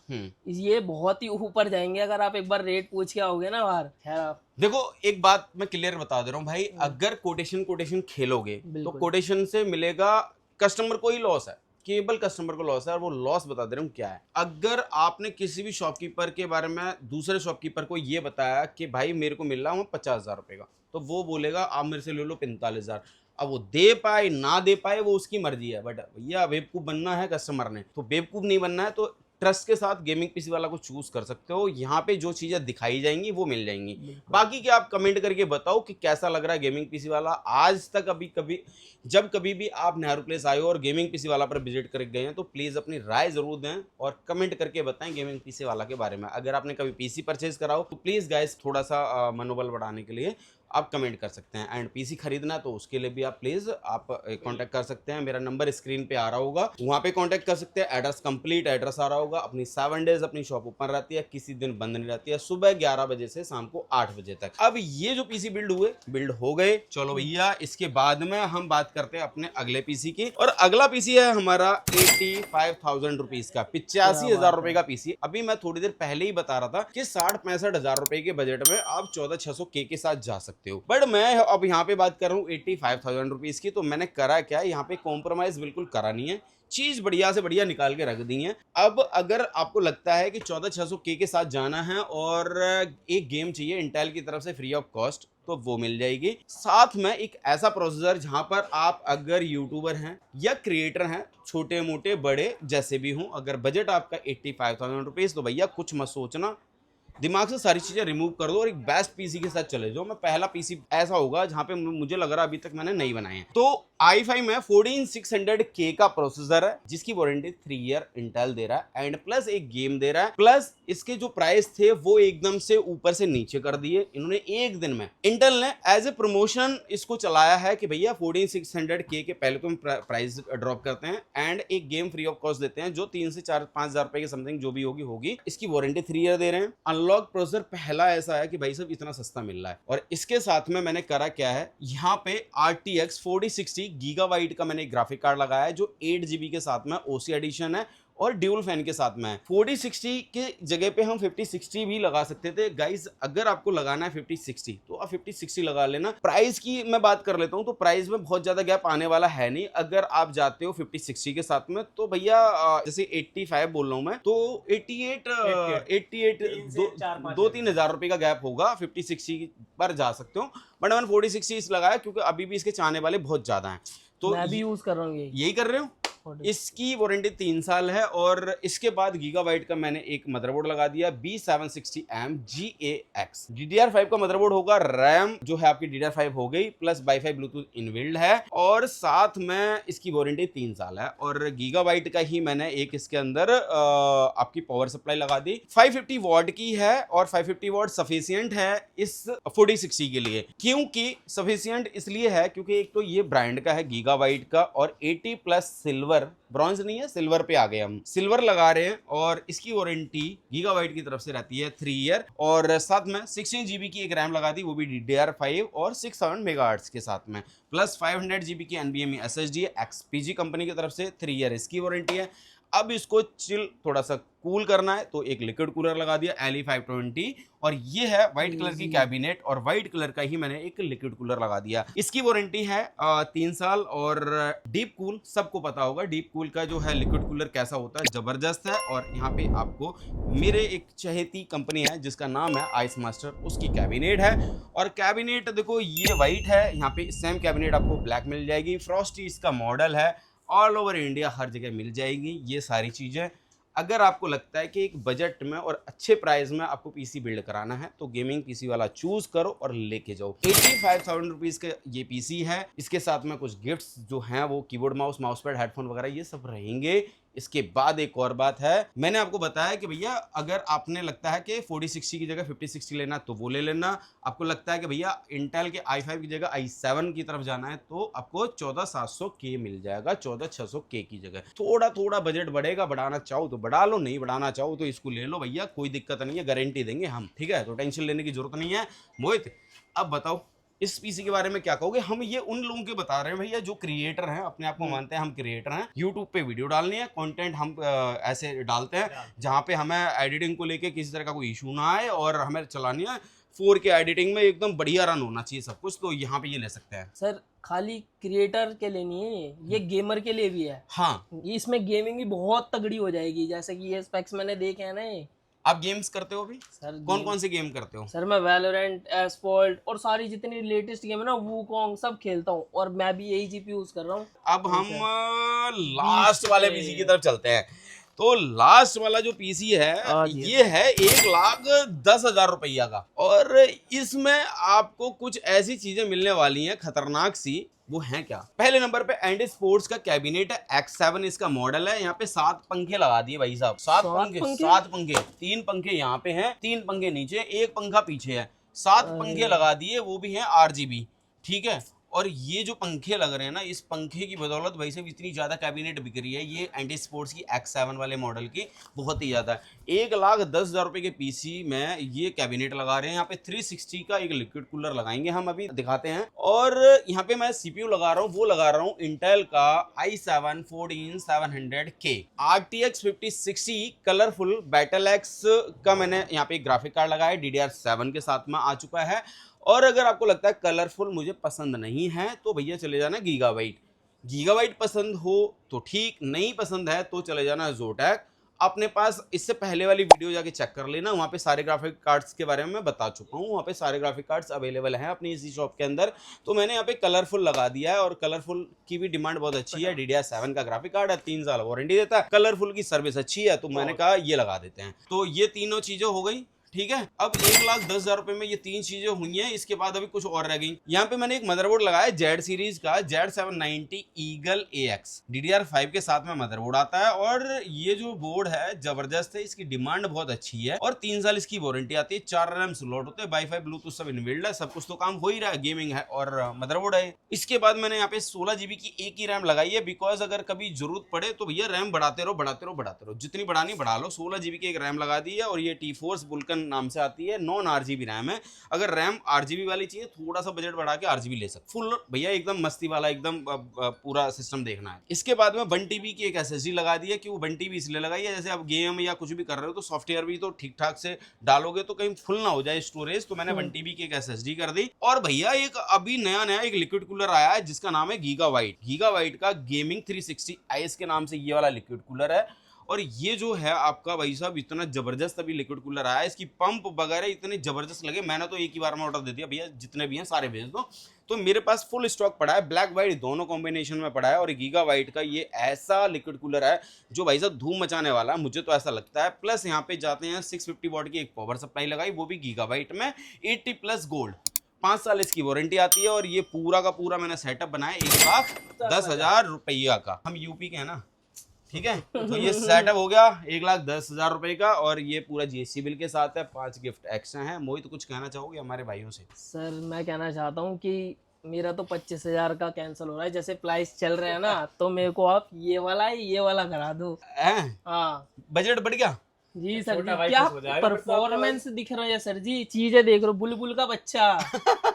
ये बहुत ही ऊपर जाएंगे अगर आप एक बार रेट पूछ के आओगे ना बाहर। खैर आप देखो एक बात मैं क्लियर बता दे रहा हूँ भाई, अगर कोटेशन खेलोगे तो कोटेशन से मिलेगा, कस्टमर को ही लॉस है, केबल कस्टमर को लॉस है। और वो लॉस बता दे रहा हूँ क्या है। अगर आपने किसी भी शॉपकीपर के बारे में दूसरे शॉपकीपर को ये बताया कि भाई मेरे को मिल रहा हूँ 50,000 रुपए का, तो वो बोलेगा आप मेरे से ले लो 45,000। अब वो दे पाए ना दे पाए वो उसकी मर्जी है। बट भैया बेवकूफ बनना है कस्टमर ने, तो बेवकूफ नहीं बनना है। तो ट्रस्ट के साथ गेमिंग पीसी वाला को चूज कर सकते हो। यहाँ पे जो चीजें दिखाई जाएंगी वो मिल जाएंगी। बाकी क्या आप कमेंट करके बताओ कि कैसा लग रहा है गेमिंग पीसी वाला। आज तक जब कभी भी आप नेहरू प्लेस आए हो और गेमिंग पीसी वाला पर विजिट कर गए हैं तो प्लीज अपनी राय जरूर दें और कमेंट करके बताएं गेमिंग पीसी वाला के बारे में। अगर आपने कभी पीसी परचेज करा हो तो प्लीज गाइस थोड़ा सा मनोबल बढ़ाने के लिए आप कमेंट कर सकते हैं। एंड पीसी खरीदना है तो उसके लिए भी आप प्लीज आप कांटेक्ट कर सकते हैं। मेरा नंबर स्क्रीन पे आ रहा होगा, वहां पे कांटेक्ट कर सकते हैं। एड्रेस कंप्लीट एड्रेस आ रहा होगा। अपनी 7 डेज अपनी शॉप ओपन रहती है, किसी दिन बंद नहीं रहती है, सुबह 11 बजे से शाम को 8 बजे तक। अब ये जो पीसी बिल्ड हो गए, चलो भैया इसके बाद में हम बात करते हैं अपने अगले पीसी की। और अगला पीसी है हमारा 85,000 रुपीज का, 85,000 रुपए का पीसी। अभी मैं थोड़ी देर पहले ही बता रहा था कि 60-65,000 रुपए के बजट में आप 14,600K के साथ जा सकते हो। बट मैं अब यहाँ पे बात कर रहा हूँ 85,000 रुपीज की। तो मैंने करा क्या, यहाँ पे कॉम्प्रोमाइज बिल्कुल करा नहीं है, चीज बढ़िया से बढ़िया निकाल के रख दी है। अब अगर आपको लगता है कि 14,600K के साथ जाना है और एक गेम चाहिए इंटेल की तरफ से फ्री ऑफ कॉस्ट, तो वो मिल जाएगी। साथ में एक ऐसा प्रोसेसर जहां पर आप अगर यूट्यूबर हैं या क्रिएटर हैं, छोटे मोटे बड़े जैसे भी हों, अगर बजट आपका 85,000 रुपीज़, तो भैया कुछ मत सोचना, दिमाग से सारी चीजें रिमूव कर दो और एक बेस्ट पीसी के साथ चले जाओ। मैं पहला पीसी ऐसा होगा जहां पे मुझे लग रहा है अभी तक मैंने नहीं बनाए हैं। तो i5 में 14600K का प्रोसेसर है जिसकी वारंटी 3 ईयर इंटेल दे रहा है एंड प्लस एक गेम दे रहा है, प्लस इसके जो प्राइस थे वो एकदम से ऊपर से नीचे कर दिए इन्होंने एक दिन में। इंटेल ने एज ए प्रमोशन इसको चलाया है कि भैया 14600K के पहले तो हम प्राइस ड्रॉप करते हैं एंड एक गेम फ्री ऑफ कॉस्ट देते हैं जो 3 से 4-5 हजार रुपए के समथिंग जो भी होगी। इसकी वारंटी 3 ईयर दे रहे हैं। अनलॉक प्रोसेसर पहला ऐसा है कि भाई साहब इतना सस्ता मिल रहा है। और इसके साथ में मैंने करा क्या है, यहाँ पे RTX 4060 गीगाबाइट का मैंने ग्राफिक कार्ड लगाया है जो 8 GB के साथ में OC एडिशन है और ड्यूल फैन के साथ में है। 4060 के जगह पे हम 5060 भी लगा सकते थे गाइज। अगर आपको लगाना है 5060 तो आप 5060 लगा लेना। प्राइस की मैं बात कर लेता हूं तो प्राइस में बहुत ज्यादा गैप आने वाला है नहीं। अगर आप जाते हो 5060 के साथ में तो भैया जैसे 85 बोल रहा हूं मैं, तो 88 2-3 हजार रुपए का गैप होगा। 5060 पर जा सकते हो बट मैंने 4060 लगाया क्योंकि अभी भी इसके चाहने वाले बहुत ज्यादा हैं। तो मैं भी यूज कर रहा हूँ यही कर रहे हो। इसकी वारंटी 3 साल है और इसके बाद गीगाबाइट का मैंने एक मदरबोर्ड लगा दिया B760M GAX। DDR5 का मदरबोर्ड होगा। रैम जो है आपकी DDR5 हो गई, प्लस वाईफाई ब्लूटूथ इनबिल्ड है और साथ में इसकी वारंटी 3 साल है। और गीगाबाइट का ही मैंने एक इसके अंदर आपकी पावर सप्लाई लगा दी। 550 वॉट की है और 550 वॉट सफिशियंट है इस 4060 के लिए। क्योंकि सफिशियंट इसलिए है क्योंकि एक तो ये ब्रांड का है गीगाबाइट का और 80+ सिल्वर, ब्रॉन्ज नहीं है सिल्वर पे आ गए, हम सिल्वर लगा रहे हैं। और इसकी वारंटी गीगाबाइट की तरफ से रहती है 3 ईयर और साथ में 16 GB की एक रैम लगा दी वो भी DDR5 और 67 मेगाहर्ट्ज के साथ में, प्लस 500 GB की NVMe SSD है XPG कंपनी की तरफ से। 3 ईयर इसकी वारंटी है। अब इसको चिल थोड़ा सा कूल करना है तो एक लिक्विड कूलर लगा दिया LE520 और ये है व्हाइट कलर की कैबिनेट और व्हाइट कलर का ही मैंने एक लिक्विड कूलर लगा दिया। इसकी वारंटी है 3 साल और डीप कूल सबको पता होगा डीप कूल का जो है लिक्विड कूलर कैसा होता है, जबरदस्त है। और यहाँ पे आपको मेरे एक चहेती कंपनी है जिसका नाम है आइस मास्टर, उसकी कैबिनेट है। और कैबिनेट देखो ये व्हाइट है, यहाँ पे सेम कैबिनेट आपको ब्लैक मिल जाएगी। फ्रॉस्टी इसका मॉडल है, ऑल ओवर इंडिया हर जगह मिल जाएगी ये सारी चीजें। अगर आपको लगता है कि एक बजट में और अच्छे प्राइस में आपको पीसी बिल्ड कराना है तो गेमिंग पीसी वाला चूज करो और लेके जाओ। 85,000 रुपीज का ये पीसी है। इसके साथ में कुछ गिफ्ट्स जो हैं वो कीबोर्ड माउस पैड हेडफोन वगैरह ये सब रहेंगे। इसके बाद एक और बात है, मैंने आपको बताया कि भैया अगर आपने लगता है कि 4060 की जगह 5060 लेना तो वो ले लेना। आपको लगता है कि भैया इंटेल के i5 की जगह i7 की तरफ जाना है तो आपको 14700K मिल जाएगा 14600K की जगह। थोड़ा बजट बढ़ेगा, बढ़ाना चाहो तो बढ़ा लो, नहीं बढ़ाना चाहो तो इसको ले लो भैया, कोई दिक्कत नहीं है, गारंटी देंगे हम, ठीक है। तो टेंशन लेने की जरूरत नहीं है। मोहित अब बताओ इस पीसी के बारे में क्या कहोगे? हम ये उन लोगों के बता रहे हैं भैया जो क्रिएटर हैं, अपने आप को मानते हैं हम क्रिएटर हैं, यूट्यूब पे वीडियो डालनी है, कंटेंट हम ऐसे डालते हैं जहां पे हमें एडिटिंग को लेके किसी तरह का कोई इशू ना आए और हमें चलानी है 4K एडिटिंग में एकदम बढ़िया रन होना चाहिए सब कुछ, तो यहाँ पे ये ले सकते हैं। सर खाली क्रिएटर के लिए नहीं है ये गेमर के लिए भी है। हाँ इसमें गेमिंग भी बहुत तगड़ी हो जाएगी, जैसे कि ये स्पेक्स मैंने देखे हैं ना। आप गेम्स करते हो अभी? सर कौन से गेम करते हो? सर मैं वैलोरेंट, एस्फॉल्ट और सारी जितनी लेटेस्ट गेम है ना वूकॉन्ग सब खेलता हूँ और मैं भी यही जीपी यूज कर रहा हूँ। अब हम लास्ट वाले पीसी की तरफ चलते हैं। तो लास्ट वाला जो पीसी है ये है 1,10,000 रुपया का और इसमें आपको कुछ ऐसी चीजें मिलने वाली हैं खतरनाक सी। वो है क्या? पहले नंबर पे एंडी स्पोर्ट्स का कैबिनेट है, X7 इसका मॉडल है। यहाँ पे 7 पंखे लगा दिए भाई साहब, 7 पंखे 3 पंखे यहाँ पे हैं, 3 पंखे नीचे, 1 पंखा पीछे है, 7 पंखे लगा दिए, वो भी हैं RGB, ठीक है। और ये जो पंखे लग रहे हैं ना, इस पंखे की बदौलत भाई साहब इतनी ज्यादा कैबिनेट बिक रही है ये एंटी स्पोर्ट्स की X7 वाले मॉडल की, बहुत ही ज्यादा। 1,10,000 रुपए के पीसी में ये कैबिनेट लगा रहे हैं। यहाँ पे 360 का एक लिक्विड कूलर लगाएंगे, हम अभी दिखाते हैं। और यहाँ पे मैं CPU लगा रहा हूँ, वो लगा रहा हूँ इंटेल का i7 14700K RTX 5060 colourful battle x का मैंने यहाँ पे एक ग्राफिक कार्ड लगाया, DDR7 के साथ में आ चुका है। और अगर आपको लगता है कलरफुल मुझे पसंद नहीं है तो भैया चले जाना गीगाबाइट पसंद हो तो ठीक, नहीं पसंद है तो चले जाना जोटैक। अपने पास इससे पहले वाली वीडियो जाके चेक कर लेना, वहाँ पे सारे ग्राफिक कार्ड्स के बारे में मैं बता चुका हूँ। वहाँ पे सारे ग्राफिक कार्ड्स अवेलेबल हैं अपनी इसी शॉप के अंदर। तो मैंने यहाँ पे कलरफुल लगा दिया है और कलरफुल की भी डिमांड बहुत अच्छी है। DDR7 का ग्राफिक कार्ड है, 3 साल वारंटी देता है, कलरफुल की सर्विस अच्छी है, तो मैंने कहा ये लगा देते हैं। तो ये तीनों चीजें हो गई, ठीक है। अब 1,10,000 रुपए में ये 3 चीजें हुई हैं। इसके बाद अभी कुछ और रह गई। यहाँ पे मैंने एक मदरबोर्ड लगाया जेड सीरीज का, Z790 ईगल AX, DDR5 के साथ में मदरबोर्ड आता है। और ये जो बोर्ड है जबरदस्त है, इसकी डिमांड बहुत अच्छी है और 3 साल इसकी वारंटी आती है। 4 रैम स्लॉट होते हैं, वाईफाई ब्लूटूथ सब इनबिल्ड है, सब कुछ तो काम हो ही रहा है, गेमिंग है और मदरबोर्ड है। इसके बाद मैंने यहाँ पे 16 GB की एक ही रैम लगाई है, बिकॉज अगर कभी जरूरत पड़े तो भैया रैम बढ़ाते रहो, जितनी बढ़ानी बढ़ा लो। 16 GB की एक रैम लगा दी है और ये T-Force Vulcan नाम से आती है, नॉन RGB रैम है। अगर रैम RGB वाली चाहिए, थोड़ा सा बजट बढ़ा के RGB ले सकते, फुल भैया एकदम मस्ती वाला, एकदम पूरा सिस्टम देखना है। इसके बाद में 1 TB की एक SSD लगा दी है कि वो 1 TB इसलिए लगाई है, जैसे आप गेम या कुछ भी कर रहे हो तो सॉफ्टवेयर भी तो ठीक ठाक से डालोगे तो कहीं फुल ना हो जाए स्टोरेज, तो मैंने 1 TB की एक SSD कर दी। और भैया एक अभी नया एक लिक्विड कूलर आया है जिसका नाम है गीगाबाइट का गेमिंग 360 IS के नाम से ये वाला लिक्विड कूलर है। और ये जो है आपका भाई साहब इतना जबरदस्त अभी लिक्विड कूलर आया है, इसकी पंप वगैरह इतने जबरदस्त लगे, मैंने तो एक ही बार में ऑर्डर दे दिया, भैया जितने भी हैं सारे भेज दो। तो मेरे पास फुल स्टॉक पड़ा है, ब्लैक वाइट दोनों कॉम्बिनेशन में पड़ा है। और गीगाबाइट का ये ऐसा लिक्विड कूलर है जो भाई साहब धूम मचाने वाला है, मुझे तो ऐसा लगता है। प्लस यहाँ पे जाते हैं 650 वॉट की एक पावर सप्लाई लगाई, वो भी गीगाबाइट में, 80+ गोल्ड, 5 साल इसकी वारंटी आती है। और ये पूरा का पूरा मैंने सेटअप बनाया 1,10,000 रुपया का, हम यूपी के हैं ना, ठीक है। तो ये सेटअप हो गया 1,10,000 रुपए का और ये पूरा GST बिल के साथ है, 5 गिफ्ट एक्स्ट्रा हैं। मोहित कुछ कहना चाहोगे हमारे भाइयों से? सर मैं कहना चाहता हूँ कि मेरा तो 25,000 का कैंसिल हो रहा है, जैसे प्राइस चल रहे हैं ना, तो मेरे को आप ये वाला करा दो। हाँ, बजट बढ़ गया जी सर जी, क्या परफॉर्मेंस दिख रहा है सर जी, चीजें देख रहे हो, बुलबुल का बच्चा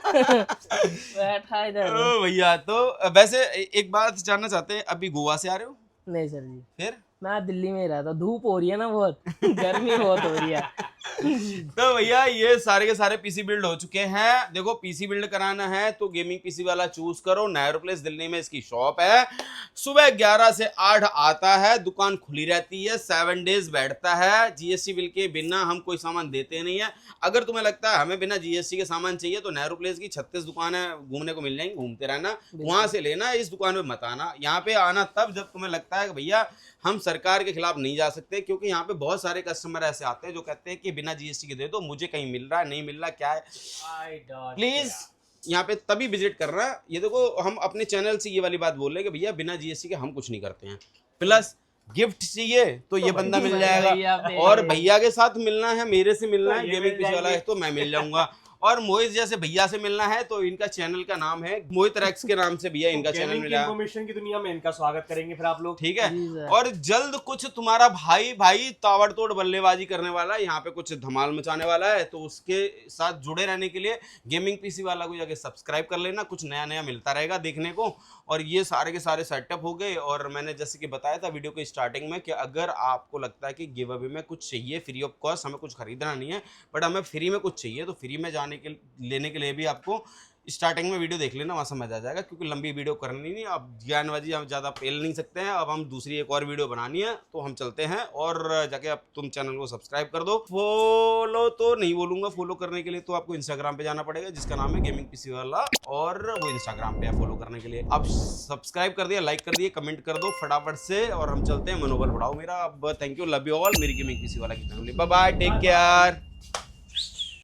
बैठा इधर। भैया तो वैसे एक बात जानना चाहते हैं, अभी गोवा से आ रहे हो? नहीं सर जी, फिर मैं दिल्ली में ही रहता, धूप हो रही है ना बहुत, गर्मी बहुत हो रही है। तो भैया ये सारे के सारे पीसी बिल्ड हो चुके हैं। देखो पीसी बिल्ड कराना है तो गेमिंग पीसी वाला चूज करो, नेहरू प्लेस दिल्ली में इसकी शॉप है। सुबह 11 से 8 आता है, दुकान खुली रहती है, 7 डेज बैठता है। GST बिल के बिना हम कोई सामान देते नहीं है। अगर तुम्हें लगता है हमें बिना GST के सामान चाहिए तो नेहरू प्लेस की 36 दुकानें घूमने को मिल जाएंगी, घूमते रहना, वहां से लेना, इस दुकान में मत आना। यहाँ पे आना तब जब तुम्हें लगता है कि भैया हम सरकार के खिलाफ नहीं जा सकते, क्योंकि यहाँ पे बहुत सारे कस्टमर ऐसे आते हैं जो कहते हैं कि बिना GST के दे दो, मुझे कहीं मिल रहा है नहीं मिल रहा, क्या है। प्लीज यहाँ पे तभी विजिट कर रहा है। ये देखो हम अपने चैनल से ये वाली बात बोल रहे हैं कि भैया बिना GST के हम कुछ नहीं करते हैं। प्लस गिफ्ट चाहिए तो ये बंदा मिल जाएगा, और भैया के साथ मिलना है, मेरे से मिलना है, गेमिंग पीसी वाला है तो मैं मिल जाऊंगा। और मोहित जैसे भैया से मिलना है तो इनका चैनल का नाम है मोहित रैक्स के नाम से भैया इनका चैनल मिला है। इन्फॉर्मेशन की दुनिया में इनका स्वागत करेंगे फिर आप लोग, ठीक है। और जल्द कुछ तुम्हारा भाई ताबड़तोड़ बल्लेबाजी करने वाला है, यहाँ पे कुछ धमाल मचाने वाला है, तो उसके साथ जुड़े रहने के लिए गेमिंग पीसी वाला को जाके सब्सक्राइब कर लेना, कुछ नया मिलता रहेगा देखने को। और ये सारे के सारे सेटअप हो गए। और मैंने जैसे कि बताया था वीडियो के स्टार्टिंग में कि अगर आपको लगता है कि गिव अवे में कुछ चाहिए फ्री ऑफ कॉस्ट, हमें कुछ खरीदना नहीं है बट हमें फ्री में कुछ चाहिए, तो फ्री में लेने के लिए भी आपको स्टार्टिंग में वीडियो देख लेना, वहाँ समझ आ जाएगा, क्योंकि लंबी वीडियो करनी नहीं। अब ज्ञानबाजी हम ज़्यादा पेल नहीं सकते हैं, अब हम दूसरी एक और वीडियो बनानी है तो हम चलते हैं। और जाके अब तुम चैनल को सब्सक्राइब कर दो। फॉलो तो नहीं बोलूँगा, फॉलो करने के लिए तो आपको इंस्टाग्राम पे जाना पड़ेगा जिसका नाम है गेमिंग पीसी वाला, और वो इंस्टाग्राम पे है फॉलो करने के लिए। अब सब्सक्राइब कर दिया, लाइक कर दिए, कमेंट कर दो फटाफट से, और हम चलते हैं, मनोबल बढ़ाओ मेरा। अब thank you, love you all, मेरी गेमिंग पीसी वाला की फैमिली, बाय बाय, टेक केयर।